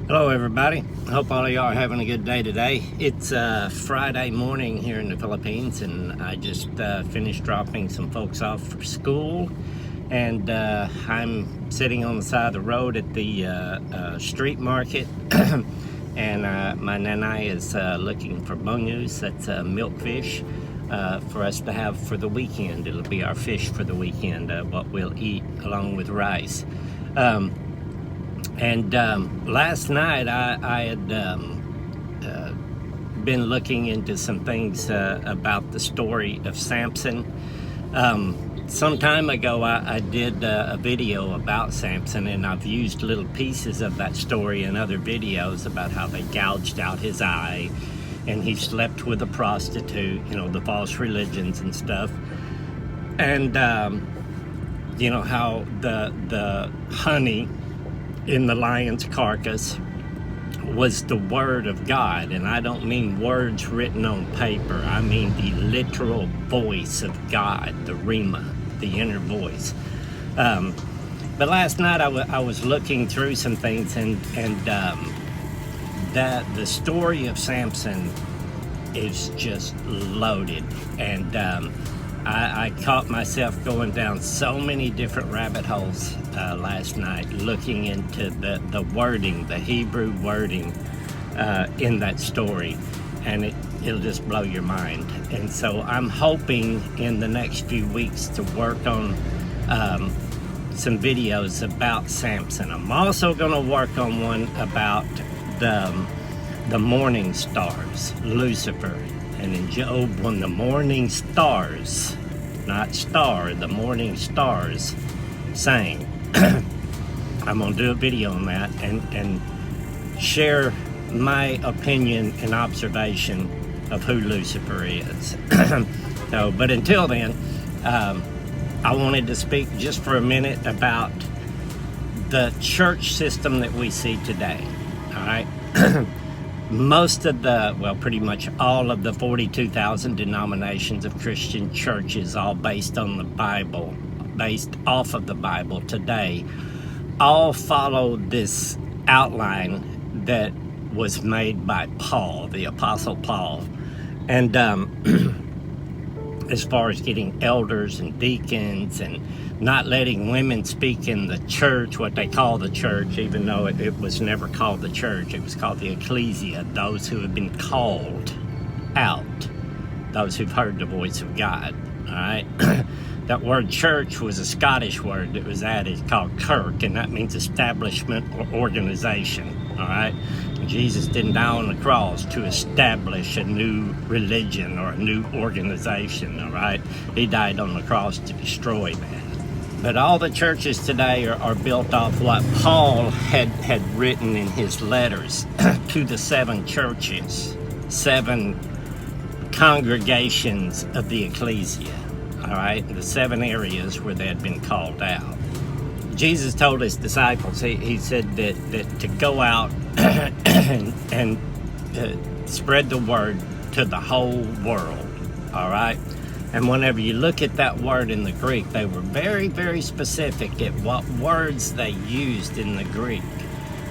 Hello everybody, hope all of y'all are having a good day today. It's Friday morning here in the Philippines, and I just finished dropping some folks off for school, and I'm sitting on the side of the road at the street market and my nanay is looking for bungus, that's milkfish, for us to have for the weekend. It'll be our fish for the weekend, what we'll eat along with rice. Last night I had been looking into some things about the story of Samson. Some time ago I did a video about Samson, and I've used little pieces of that story in other videos about how they gouged out his eye and he slept with a prostitute, the false religions and stuff. And how the honey in the lion's carcass was the word of God. And I don't mean words written on paper, I mean the literal voice of God, the Rhema, the inner voice. But last night I was looking through some things, and that the story of Samson is just loaded. And I caught myself going down so many different rabbit holes last night, looking into the wording, the Hebrew wording in that story, and it'll just blow your mind. And so I'm hoping in the next few weeks to work on some videos about Samson. I'm also going to work on one about the morning stars, Lucifer. And in Job, when the morning stars, not star, the morning stars sang. I'm going to do a video on that and share my opinion and observation of who Lucifer is. But until then, I wanted to speak just for a minute about the church system that we see today. All right. Most of pretty much all of the 42,000 denominations of Christian churches, all based on the Bible, based off of the Bible today, all follow this outline that was made by Paul, the Apostle Paul. And as far as getting elders and deacons and not letting women speak in the church, what they call the church, even though it was never called the church. It was called the ecclesia, those who have been called out, those who've heard the voice of God. All right. That word church was a Scottish word that was added called kirk, and that means establishment or organization. All right. Jesus didn't die on the cross to establish a new religion or a new organization. All right. He died on the cross to destroy that. But all the churches today are built off what Paul had written in his letters to the 7 churches, 7 congregations of the ecclesia, all right, the 7 areas where they had been called out. Jesus told his disciples, he said that to go out and spread the word to the whole world, all right? And whenever you look at that word in the Greek, they were very, very specific at what words they used in the Greek,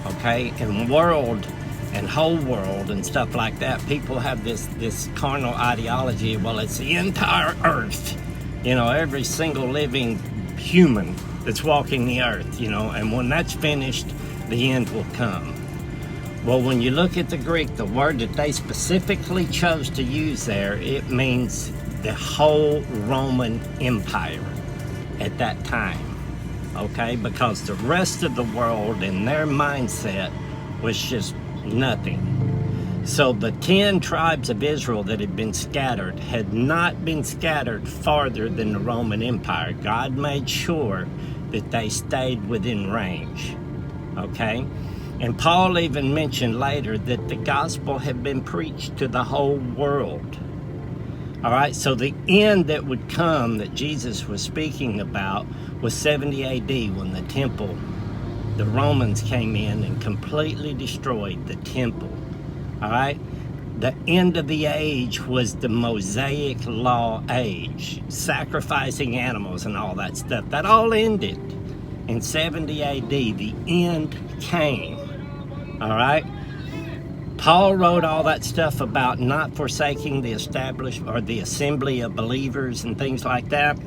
okay? And world and whole world and stuff like that, people have this carnal ideology, well, it's the entire earth, every single living human that's walking the earth, and when that's finished, the end will come. Well, when you look at the Greek, the word that they specifically chose to use there, it means the whole Roman Empire at that time, okay? Because the rest of the world in their mindset was just nothing. So the 10 tribes of Israel that had been scattered had not been scattered farther than the Roman Empire. God made sure that they stayed within range, okay? And Paul even mentioned later that the gospel had been preached to the whole world. All right, so the end that would come that Jesus was speaking about was 70 AD, when the temple, the Romans came in and completely destroyed the temple. All right, the end of the age was the Mosaic law age, sacrificing animals and all that stuff. That all ended in 70 AD. The end came. All right? Paul wrote all that stuff about not forsaking the established or the assembly of believers and things like that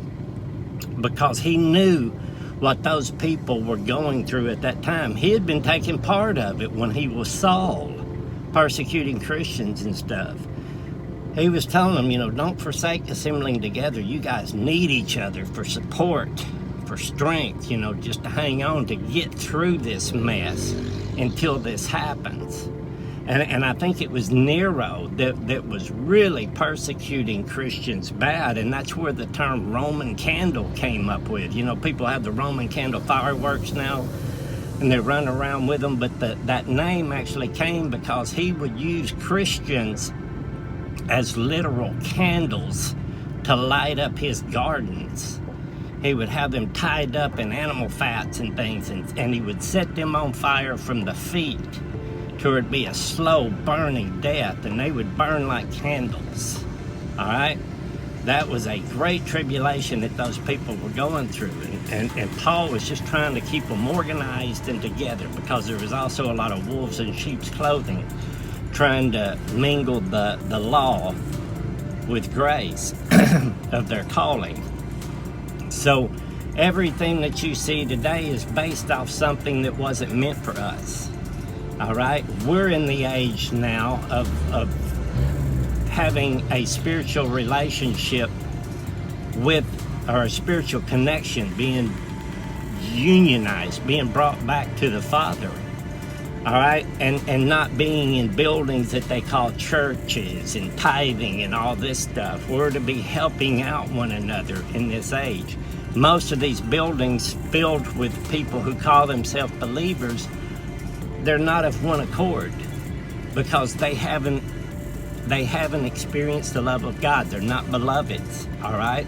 because he knew what those people were going through at that time. He had been taking part of it when he was Saul, persecuting Christians and stuff. He was telling them, don't forsake assembling together. You guys need each other for support, for strength, just to hang on, to get through this mess until this happens. And I think it was Nero that was really persecuting Christians bad, and that's where the term Roman candle came up with. People have the Roman candle fireworks now, and they run around with them, but that name actually came because he would use Christians as literal candles to light up his gardens. He would have them tied up in animal fats and things, and he would set them on fire from the feet to it'd be a slow burning death, and they would burn like candles. All right? That was a great tribulation that those people were going through, and Paul was just trying to keep them organized and together because there was also a lot of wolves in sheep's clothing trying to mingle the law with grace of their calling. So everything that you see today is based off something that wasn't meant for us. All right? We're in the age now of having a spiritual relationship with, or a spiritual connection being unionized, being brought back to the Father. All right? And not being in buildings that they call churches and tithing and all this stuff. We're to be helping out one another in this age. Most of these buildings filled with people who call themselves believers, they're not of one accord because they haven't experienced the love of God. They're not beloveds, all right?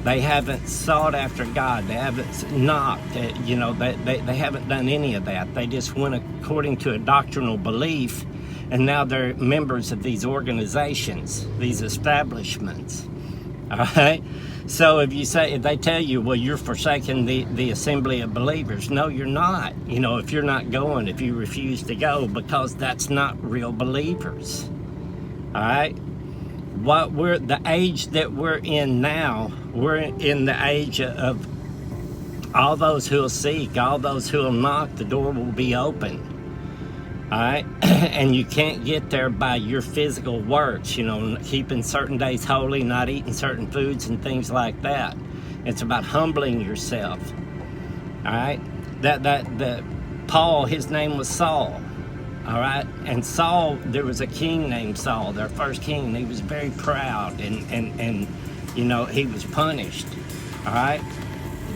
They haven't sought after God. They haven't knocked. They haven't done any of that. They just went according to a doctrinal belief, and now they're members of these organizations, these establishments, all right? So if they tell you, well, you're forsaking the assembly of believers. No, you're not. If you're not going, if you refuse to go, because that's not real believers. All right? The age that we're in now, we're in the age of all those who will seek, all those who will knock, the door will be open. All right? And you can't get there by your physical works, keeping certain days holy, not eating certain foods and things like that. It's about humbling yourself. All right? Paul, his name was Saul. All right? And Saul, there was a king named Saul, their first king, and he was very proud and he was punished. All right?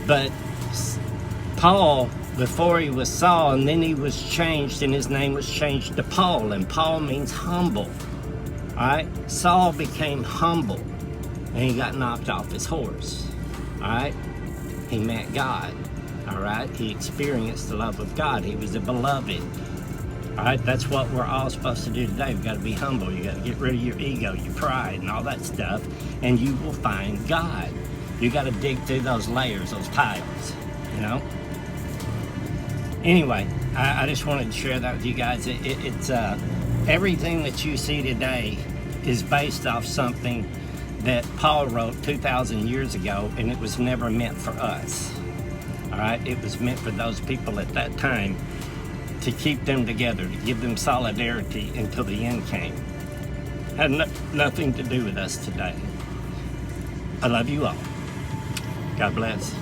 But Paul, before he was Saul, and then he was changed, and his name was changed to Paul, and Paul means humble. All right? Saul became humble, and he got knocked off his horse. All right? He met God. All right? He experienced the love of God. He was a beloved. All right? That's what we're all supposed to do today. We've got to be humble. You got to get rid of your ego, your pride, and all that stuff, and you will find God. You got to dig through those layers, those tiles, Anyway, I just wanted to share that with you guys. It's everything that you see today is based off something that Paul wrote 2,000 years ago, and it was never meant for us. All right? It was meant for those people at that time to keep them together, to give them solidarity until the end came. Had nothing to do with us today. I love you all. God bless.